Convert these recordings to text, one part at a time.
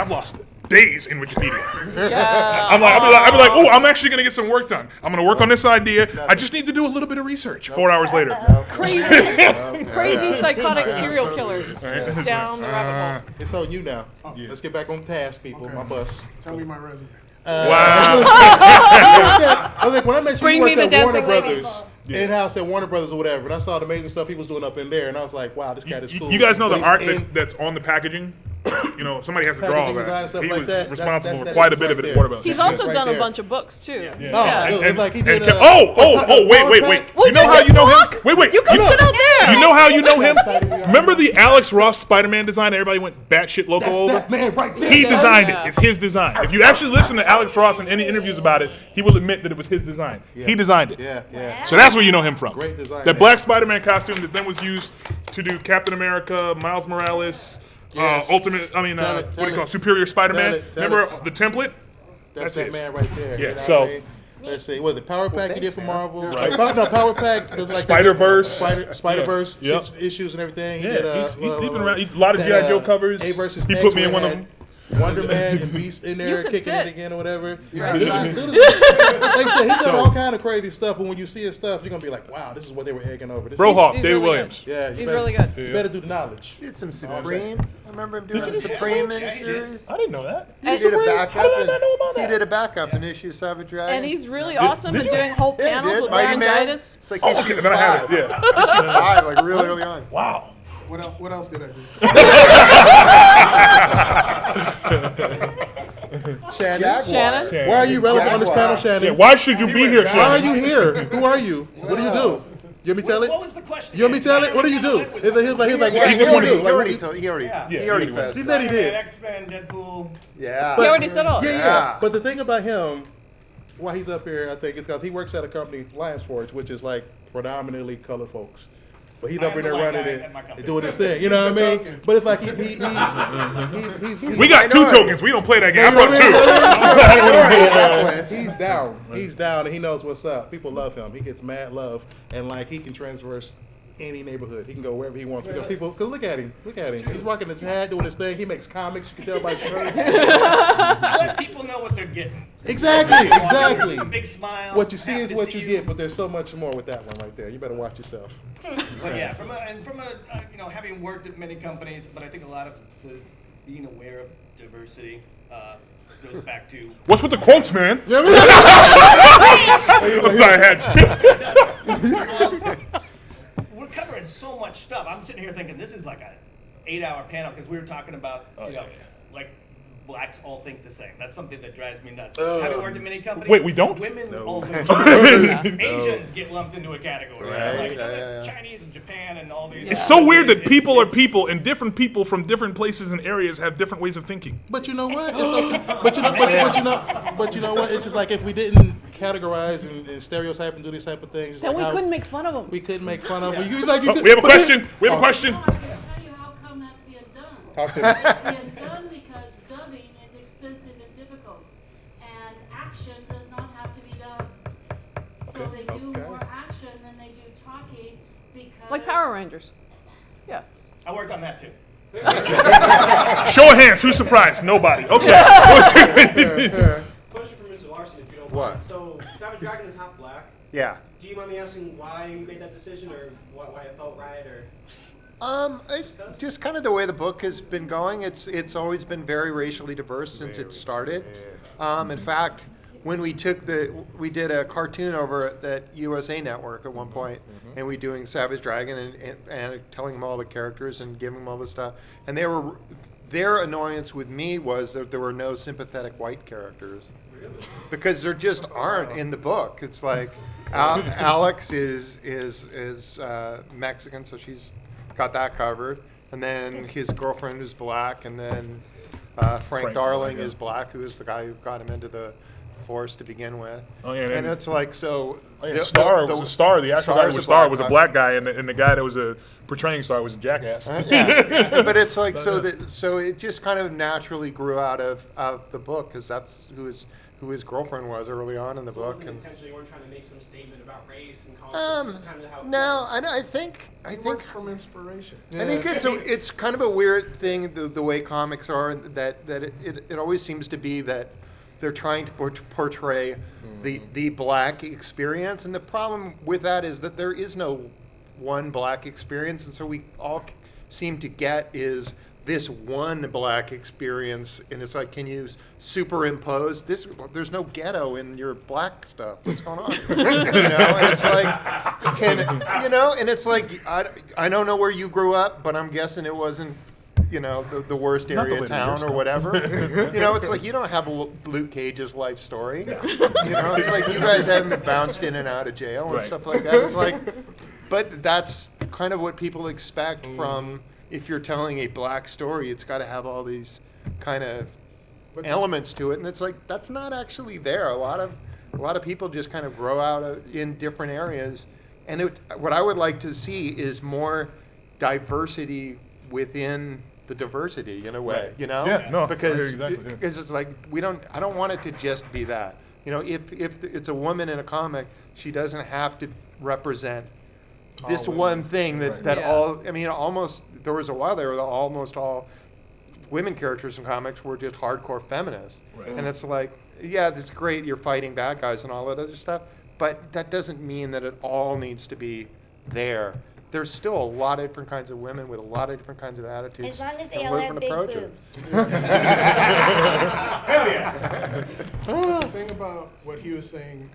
I've lost days in Wikipedia. Yeah. I'll be like, oh, I'm actually gonna get some work done. I'm gonna work on this idea. I just need to do a little bit of research. 4 hours later. Crazy psychotic serial killers just down the rabbit hole. It's on you now. Let's get back on task, people. My bus. Tell me my resume. Wow. I was like, when I mentioned Bring you me worked the at Warner dancing Brothers, ladies. in-house at Warner Brothers or whatever, and I saw the amazing stuff he was doing up in there, and I was like, wow, this cat is cool. You guys know But the he's art in- that's on the packaging? You know, somebody has to draw all Packaging design and that. stuff He like was that. responsible That's for quite a right bit of it there. at Warner Brothers. He's That's also right done there. a bunch of books too. Yeah. Oh, it's like he did. Wait. Would You know you how just you know talk? him? Wait. You can sit out there. You know how you know him? Remember the Alex Ross Spider-Man design? Everybody went batshit loco That's over. that man right there. He designed Yeah. it. It's his design. If you actually listen to Alex Ross in any interviews about it, he will admit that it was his design. He designed it. Yeah. So that's where you know him from. Great design, That man. black Spider-Man costume that then was used to do Captain America, Miles Morales, Yes. what do you call it? Superior Spider-Man. Tell it. Remember the template? That's That's that his. man right there. Yeah, You know so- what I mean? Let's see. What the Power Pack he did for Marvel? Right. No, Power Pack. Like Spider-Verse. Spider-Verse Yep. issues and everything. He Yeah, did, he's been around. A lot of G.I. Joe covers. A versus He X put me where in one it of had them. Wonder Man and Beast in You there could kicking sit. it again or whatever. Like I said, he's done all kind of crazy stuff, but when you see his stuff, you're gonna be like, wow, this is what they were egging over. This is- Brohawk, He's David really Williams. Yeah, you He's better- really good. You better do the knowledge. He did some Supreme. I remember him doing a Supreme miniseries. I didn't know that. He did a backup. How did I not know about He that? did a backup in issue Savage Dragon. And he's really awesome at doing whole Yeah, he panels did. with Mighty Man. laryngitis. It's like Oh, issue okay, then I have 5. it. Yeah. Issue 5, like really early on. Wow. What else did I do? Shannon? Why are you relevant on this panel, Shannon? Yeah. Why should you be here, Why are Shannon? you here? Who are you? What do you do? You want me to tell it? What was the question? You want me to tell it? What do you do? He's like, what Yeah, do he you already, do? he Like, already, what do you- he already, Yeah. he Yeah, already he fessed. He said he did. X-Men, Deadpool. Yeah. He already said all. Yeah. But the thing about him, why he's up here, I think, is because he works at a company, Lions Forge, which is like predominantly colored folks. But he's up in there running it and doing his thing. You know what I mean? But it's like he's We got 2 tokens. We don't play that game. I brought 2. He's down. He's down, and he knows what's up. People love him. He gets mad love, and like he can transverse any neighborhood. He can go wherever he wants because people. Because look at him. He's rocking his hat, doing his thing. He makes comics. You can tell by his shirt. Let people know what they're getting. Exactly. A big smile. What you see happy is to what see you get, but there's so much more with that one right there. You better watch yourself. But yeah, from a having worked at many companies, but I think a lot of the being aware of diversity goes back to. What's with the quotes, man? You know what I mean? I'm sorry, I had to. We're covering so much stuff. I'm sitting here thinking this is like a 8-hour panel because we were talking about like blacks all think the same. That's something that drives me nuts. Having worked at many companies. Wait, we don't? Women all think the same. Asians get lumped into a category. Right. Like, Chinese and Japan and all these. It's so weird that people are people, and different people from different places and areas have different ways of thinking. But you know what? It's okay. But you know what? It's just like if we didn't categorize and stereotype and do these type of things. Then like we how- couldn't make fun of him. We couldn't make fun of. Oh, we have a question. We have a question. I can tell you how come that's being done. Talk to me. It's being done because dubbing is expensive and difficult, and action does not have to be dubbed. So they do more action than they do talking because. Like Power Rangers. Yeah. I worked on that too. Show of hands. Who's surprised? Nobody. Okay. Question for Mr. Larsen, if you don't What? mind. So, Savage Dragon is half black. Yeah. Do you mind me asking why you made that decision, or why it felt right, or? It's just kind of the way the book has been going. It's always been very racially diverse since it started. In fact, when we did a cartoon over at that USA Network at one point, and we doing Savage Dragon and telling them all the characters and giving them all the stuff, and their annoyance with me was that there were no sympathetic white characters. Because there just aren't in the book. It's like Alex is Mexican, so she's got that covered, and then his girlfriend is black, and then Frank Darling is black, who is the guy who got him into the force to begin with. Oh, yeah, and it's like so. Star was a Star. The actual guy who was Star was a black guy, and the guy that was portraying Star was a jackass. Yeah. But it's like so it just kind of naturally grew out of the book because that's who his girlfriend was early on in the book. And intentionally, you weren't trying to make some statement about race and college. Kind of how no, I think from inspiration. I think it's kind of a weird thing the way comics are that it always seems to be that they're trying to portray the black experience, and the problem with that is that there is no one black experience, and so we all seem to get is this one black experience, and it's like, can you superimpose this? There's no ghetto in your black stuff. What's going on? And it's like, and it's like, I don't know where you grew up, but I'm guessing it wasn't, the worst area of town or whatever. It's like you don't have Luke Cage's life story. It's like you guys haven't bounced in and out of jail and stuff like that. It's like, but that's kind of what people expect from. If you're telling a black story, it's got to have all these kind of elements to it, and it's like that's not actually there. A lot of people just kind of grow out in different areas, and what I would like to see is more diversity within the diversity in a way, Yeah, no, because exactly, because it's like I don't want it to just be that. If it's a woman in a comic, she doesn't have to represent this one thing all. I mean, almost there was a while there that almost all women characters in comics were just hardcore feminists, and it's like, yeah, that's great. You're fighting bad guys and all that other stuff, but that doesn't mean that it all needs to be there. There's still a lot of different kinds of women with a lot of different kinds of attitudes. As long as they all have big boobs. Hell yeah. The thing about what he was saying,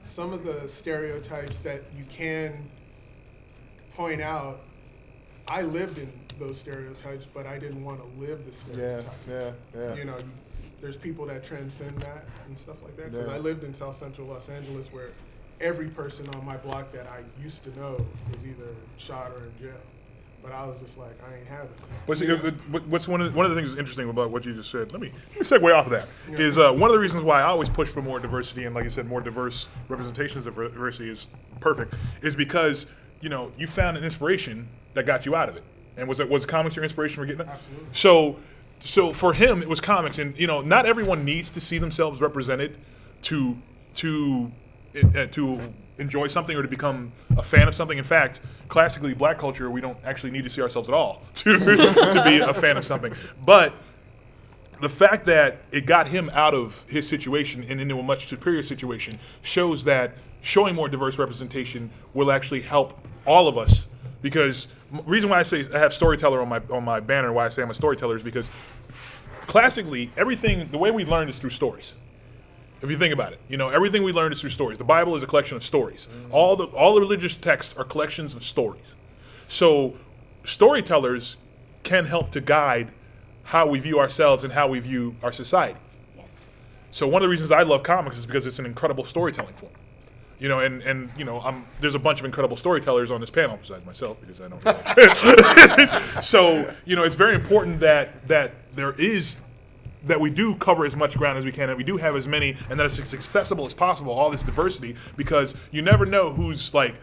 some of the stereotypes that you can point out, I lived in those stereotypes, but I didn't want to live the stereotypes. Yeah. There's people that transcend that and stuff like that. Because I lived in South Central Los Angeles, where every person on my block that I used to know was either shot or in jail. But I was just like, I ain't having it. What's one of the things that's interesting about what you just said? Let me segue off of that. Is one of the reasons why I always push for more diversity and, like you said, more diverse representations of diversity is perfect. Is because you found an inspiration that got you out of it. And was comics your inspiration for getting it? Absolutely. So for him, it was comics, and not everyone needs to see themselves represented to enjoy something or to become a fan of something. In fact, classically black culture, we don't actually need to see ourselves at all to be a fan of something. But the fact that it got him out of his situation and into a much superior situation shows that showing more diverse representation will actually help all of us. Because reason why I say I have storyteller on my banner, why I say I'm a storyteller, is because classically everything, the way we learn is through stories. If you think about it, everything we learn is through stories. The Bible is a collection of stories. All the religious texts are collections of stories. So storytellers can help to guide how we view ourselves and how we view our society. Yes. So one of the reasons I love comics is because it's an incredible storytelling form. There's a bunch of incredible storytellers on this panel besides myself because I don't. So it's very important that we do cover as much ground as we can, and we do have as many, and that it's accessible as possible, all this diversity, because you never know who's like,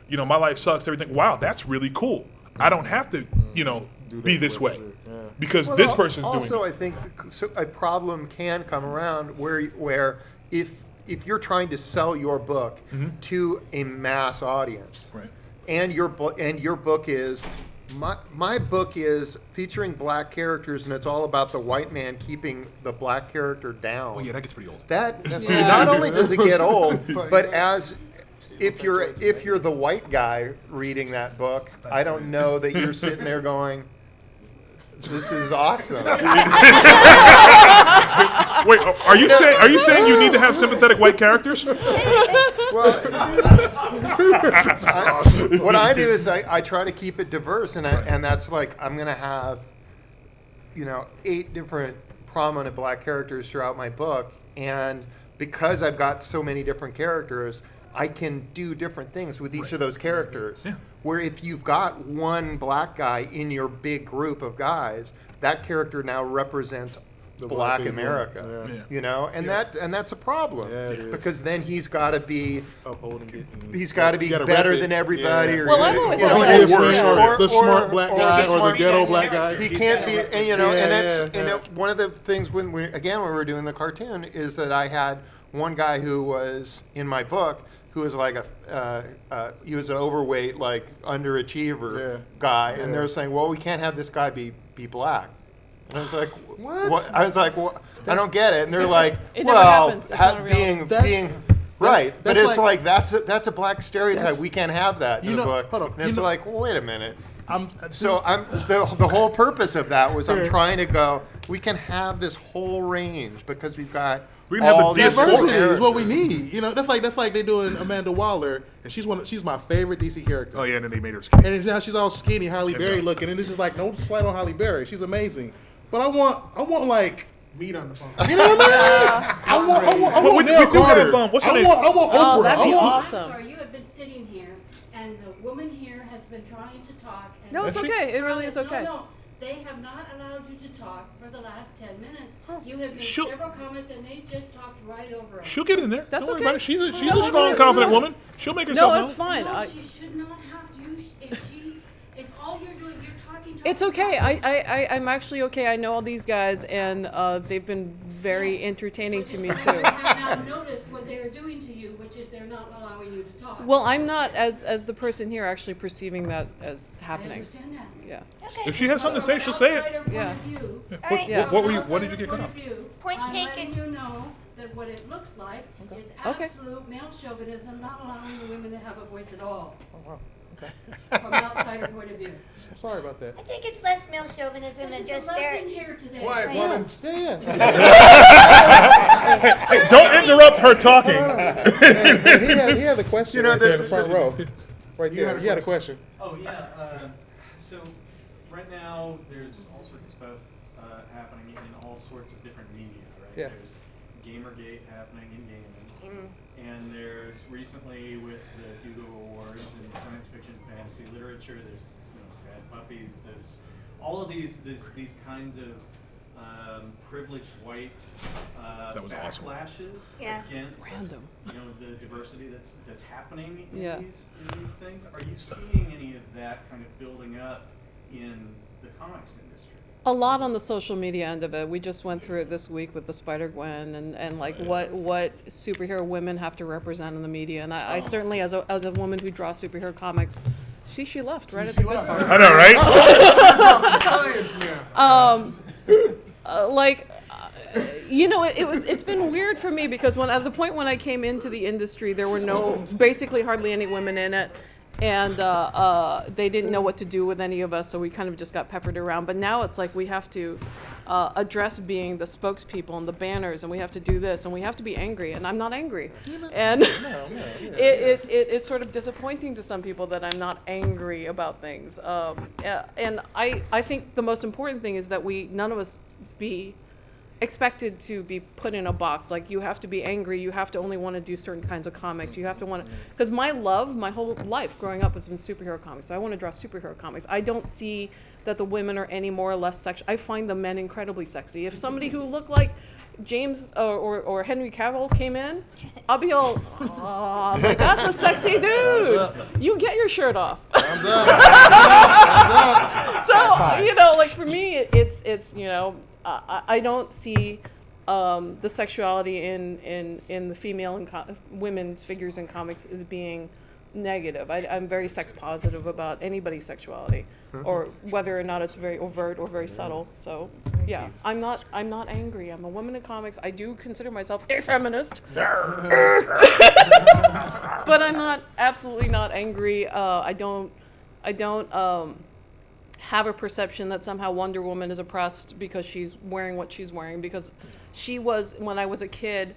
my life sucks, everything. Wow, that's really cool. I don't have to, be this way because this person's doing it. Also, I think a problem can come around where if you're trying to sell your book to a mass audience, right, and your book is my book is featuring black characters, and it's all about the white man keeping the black character down. Oh yeah, that gets pretty old. Not only does it get old, but if you're the white guy reading that book, I don't know that you're sitting there going, "This is awesome." Wait, are you saying you need to have sympathetic white characters? Well, what I do is I try to keep it diverse, and that's like I'm gonna have 8 different prominent black characters throughout my book, and because I've got so many different characters, I can do different things with each of those characters. Yeah. Where if you've got one black guy in your big group of guys, that character now represents Black people. America, Yeah. you know, and that's a problem Yeah, it is. because then he's got to be Upholding it. he's got to be You gotta better rep it. than everybody, Yeah. or Well, I've always you know, said and that. it's- Or the smart black guy or the smart ghetto guy. black guy. He can't be, and you know, Yeah, and that's yeah, and yeah. one of the things when we were doing the cartoon is that I had one guy who was in my book who was like he was an overweight, like underachiever Yeah. guy, and Yeah. they were saying, well, we can't have this guy be black. And I was like, What? I was like, well, I don't get it. And they're like, It never well, happens. It's not a real- being right, but that's it's like that's a black stereotype. That's- We can't have that in You the know- book. hold on. And You it's know- like, well, wait a minute. I'm The whole purpose of that was I'm Yeah. trying to go. We can have this whole range because we've got We can have the all these diversity different diversity is what we characters. need. You know, that's like they doing Amanda Waller, and she's my favorite DC character. Oh yeah, and then they made her skinny. And now she's all skinny, Halle Berry looking, and it's just like no slight on Halle Berry. She's amazing, but I want like. Meat on the bone. You know what I mean? I Well, we want Nell do have Carter. fun. What's her I name? want Oh, Oprah. that'd be I want- awesome. I'm sorry, you have been sitting here, and the woman here has been trying to talk. And No, it's okay. It really is okay. No, they have not allowed you to talk for the last 10 minutes. You have made She'll- several comments, and they just talked right over us. She'll get in there. That's Don't worry okay. about it. She's a No, strong, no, confident no. woman. She'll make herself No, known. it's fine. No, she should not have to. If all you're doing, you're talking. It's okay. I'm actually okay. I know all these guys, and they've been very entertaining to me You too. have now noticed what they are doing to you, which is they're not allowing you to talk. Well, I'm not as the person here actually perceiving that as I happening. understand that. Yeah. If she has something to say, she'll say it. Yeah. Yeah. What were you? What did you get cut off? Point I'm taken. letting you know that what it looks like is Okay. absolute male chauvinism, not allowing the women to have a voice at all. From an outsider point of view. Sorry about that. I think it's less male chauvinism This and is a just lesson here today. Quiet, woman. Hey, don't interrupt her talking. He had the question You know, right there in the front row. Right You there. had a He had a question. Oh yeah. So right now there's all sorts of stuff happening in all sorts of different media, right? Yeah. There's Gamergate happening in gaming, and there's recently with the Hugo Awards in science fiction, fantasy literature. There's Sad Puppies. There's all of these kinds of privileged white That was awesome. backlashes Yeah. against Random. the diversity that's happening in Yeah. these things. Are you seeing any of that kind of building up in the comics industry? A lot on the social media end of it. We just went through it this week with the Spider-Gwen and like what superhero women have to represent in the media. And I certainly, as a woman who draws superhero comics, she left right at the good left. part. I know, right? Science now. It's been weird for me because at the point when I came into the industry, there were basically hardly any women in it. And they didn't know what to do with any of us, so we kind of just got peppered around. But now it's like we have to address being the spokespeople and the banners, and we have to do this, and we have to be angry. And I'm not angry. And it's sort of disappointing to some people that I'm not angry about things. And I think the most important thing is that none of us be expected to be put in a box. Like, you have to be angry, you have to only want to do certain kinds of comics, you have to want to, because my whole life growing up has been superhero comics, so I want to draw superhero comics. I don't see that the women are any more or less sexual. I find the men incredibly sexy. If somebody who looked like James or Henry Cavill came in, I'll be all, oh, like, that's a sexy dude. You get your shirt off. So, like for me, it's I don't see the sexuality in the female and women's figures in comics as being negative. I'm very sex positive about anybody's sexuality, or whether or not it's very overt or very subtle. So yeah, I'm not angry. I'm a woman in comics. I do consider myself a feminist, but I'm absolutely not angry. I don't have a perception that somehow Wonder Woman is oppressed because she's wearing what she's wearing, because she was, when I was a kid,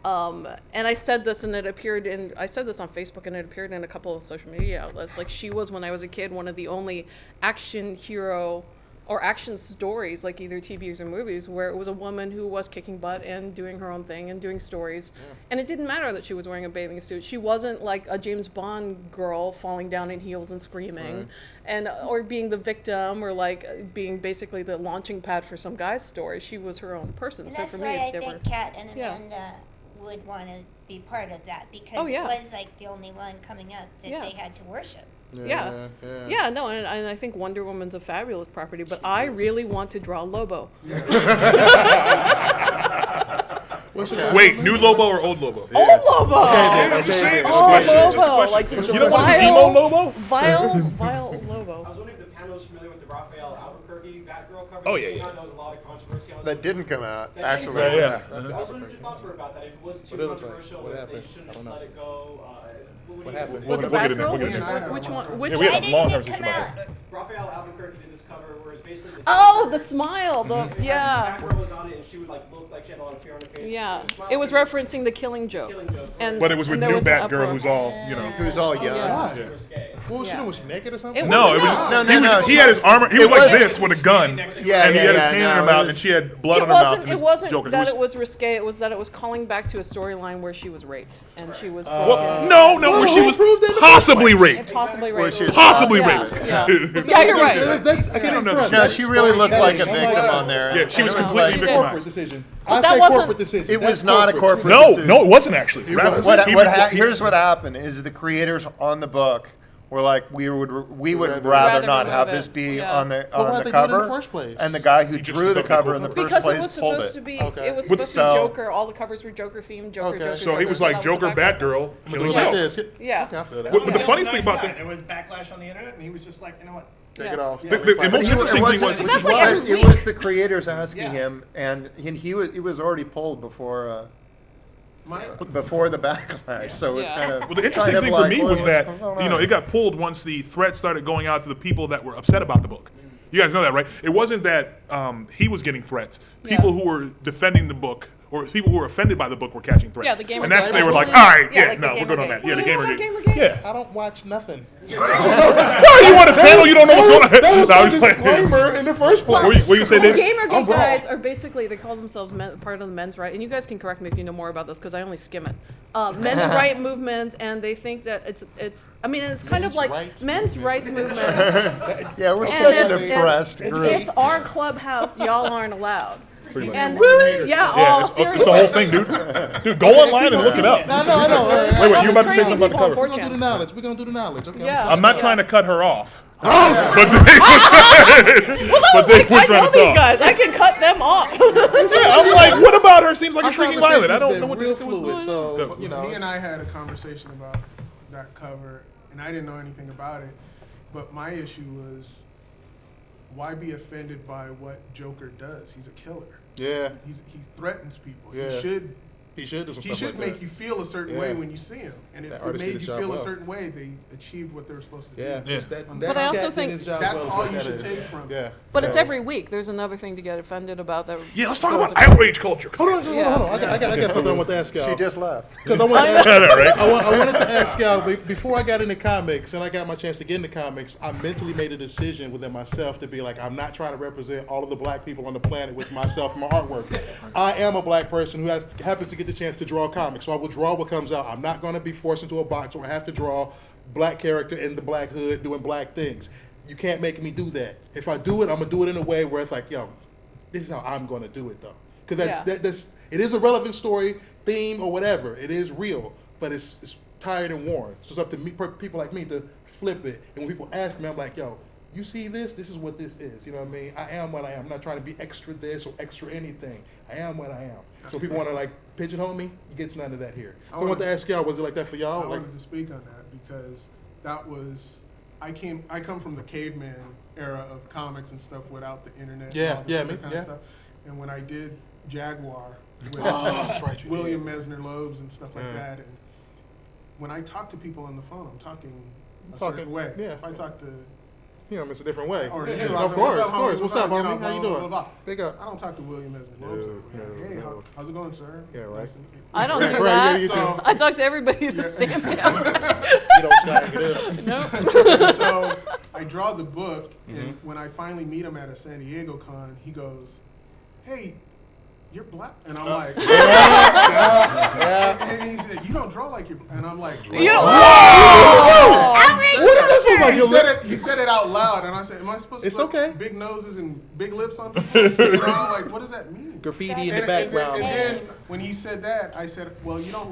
and I said this on Facebook, and it appeared in a couple of social media outlets, like, she was, when I was a kid, one of the only action hero or action stories, like either TVs or movies, where it was a woman who was kicking butt and doing her own thing and doing stories. And it didn't matter that she was wearing a bathing suit. She wasn't like a James Bond girl falling down in heels and screaming, and or being the victim, or like being basically the launching pad for some guy's story. She was her own person. And So that's for me, why I they think were. Kat and Yeah. Amanda would want to be part of that, because Oh, yeah. it was like the only one coming up that Yeah. they had to worship. Yeah, no, and I think Wonder Woman's a fabulous property, but I really want to draw Lobo. Wait, new Lobo or old Lobo? Old Lobo! Okay. Old Lobo! Like just You don't want an emo Lobo? vile Lobo. I was wondering if the panel is familiar with the Raphael Albuquerque Batgirl cover. Oh, that yeah, came yeah. out. There was a lot of controversy. I was That didn't come out, That actually. didn't Yeah, I was wondering what your thoughts were about that. If it was too What it look like? controversial, What if happened? they shouldn't I just don't know. let it go. What happened? With the We'll get in there, Batgirl? we'll get in there. Which one? Which Yeah, we had Why a didn't long it conversation come about out? that. Raphael Albuquerque did this cover where it's basically Oh, the smile. The yeah. Batgirl was on it and she would like look like she had a lot of fear on her face. yeah. The smile It was thing- referencing the Killing Joke. Killing Joke. And But it was with and there new was an Batgirl, uproar. who's all, you know. Who's all young. Yeah. Super risque. What was she Yeah. doing? Was she naked or something? It No, it was was. not. He had his armor. He was like wasn't- this with a gun, Yeah, and he had his hand in her no, mouth, it and was- she had blood It on her mouth. wasn't. and It his wasn't Joker. that it was risque. It was that it was calling back to a storyline where she was raped and she was Well, no, where she was proved that in the possibly first place? raped. possibly Where raped. she was Possibly Yeah, raped. yeah. Yeah, you're right. That's, I don't know. front. No, That's she really looked like a storytelling. victim on there. Yeah, she was And it completely She did. victimized. Corporate decision. But I that say wasn't- corporate decision. It That's was not a corporate No, decision. no, it wasn't actually. Here's what happened: is the creators on the book were like, we would rather rather not remove have it. this be Yeah. on the Well, why'd on they the do it in the cover. first place? And the guy who He just drew the thought it'd be cover cool in the for first Because it place was pulled supposed to it. be, Okay. it was With- supposed to be So- Joker. All the covers were Joker themed. Joker, Okay. Joker. So Joker, he was like that Joker, the background. Batgirl, I'm gonna Killing do it like Joke. this. Yeah. Okay, I feel that. But the He was funniest a thing nice about guy. the There was backlash on the internet, and he was just like, you know what? Take it off. The most interesting thing was, That's like every It week. was the creators asking Yeah. him, and he was already pulled before My, the backlash. So it was Yeah. kind of. Well, the interesting thing for me was that, it got pulled once the threats started going out to the people that were upset about the book. You guys know that, right? It wasn't that he was getting threats. People who were defending the book, or people who were offended by the book, were catching threats. Yeah, the Gamergate. and that's they were like, all right, Yeah, yeah, like the no, we're good on that. Gamergate. Yeah, the Oh, Gamergate. Gamergate. Yeah. I don't watch nothing. No, you want a panel? You don't know what's going on. That was No, I a was playing. disclaimer in the first place. What you say, Dave? Gamergate guys are basically, they call themselves part of the men's right, and you guys can correct me if you know more about this because I only skim it. Men's right movement, and they think that it's. I mean, it's kind of like rights men's rights movement. Yeah, we're And such an it's- oppressed it's, group. It's our clubhouse. Y'all aren't allowed. Pretty much. And really, yeah, Yeah, all it's a seriously. whole thing, dude. Dude, go online and look it up. I know. Wait, you All were about to these say crazy something about the people on cover. We're gonna do the 4chan. knowledge. We're gonna do the knowledge. Okay. Yeah. I'm not trying to cut her off. But But they were I trying know to these talk. guys. I can cut them off. Yeah, I'm like, what about her seems like a freaking violet? I don't know know what real the heck was fluid. So you know, he and I had a conversation about that cover, and I didn't know anything about it. But my issue was, why be offended by what Joker does? He's a killer. yeah, He threatens people. Yeah. He should he should do some he stuff should like make that. you feel a certain Yeah. way when you see him. And if That it artist did made his you job feel well. a certain way, they achieved what they're supposed to Yeah, do. Yeah. But I also cat did think his job that's well, all what you that should is. take from it. Yeah. But it's Yeah. every week. There's another thing to get offended about. That Yeah, let's talk goes about across. outrage culture. Hold on. I got something I want to ask y'all. She just left. Because I wanted to ask, I know, right? I wanted to ask y'all before I got into comics and I got my chance to get into comics. I mentally made a decision within myself to be like, I'm not trying to represent all of the black people on the planet with myself and my artwork. I am a black person who happens to get the chance to draw comics, so I will draw what comes out. I'm not going to be forced into a box where I have to draw black character in the black hood doing black things. You can't make me do that. If I do it, I'm gonna do it in a way where it's like, yo, this is how I'm gonna do it though, because it is a relevant story, theme, or whatever. It is real, but it's tired and worn. So it's up to me, people like me, to flip it. And when people ask me, I'm like, yo, you see this? This is what this is. You know what I mean? I am what I am. I'm not trying to be extra this or extra anything. I am what I am. So people want to like pigeonhole me. You get none of that here. So I want to ask y'all, was it like that for y'all? I Like, wanted to speak on that because that was I come from the caveman era of comics and stuff without the internet. Yeah, and all this yeah, other me, kind yeah. of stuff. And when I did Jaguar with that's right, you William Mesner Loebs and stuff like that, and when I talk to people on the phone, I'm talking a certain way. yeah. If I talk to you know, it's a different way. or Yeah, you know, of course. homie? What's up, You homie? know, How you blah, doing? blah, blah. Big up. I don't talk to William Mesner Loebs that way. Hey, how's it going, sir? Yeah, right. Nice to meet you. I don't do Right, that. yeah, you So- I talk to everybody the same time. You don't snag it up. Nope. So I draw the book, and when I finally meet him at a San Diego con, he goes, "Hey, you're black," and I'm like, and he said, "You don't draw like you're," and I'm like, You don't. What is this one about your lip? He said it out loud, and I said, "Am I supposed to It's put okay. big noses and big lips on people?" I'm like, "What does that mean?" Graffiti in And the background. then when he said that, I said, "Well, you don't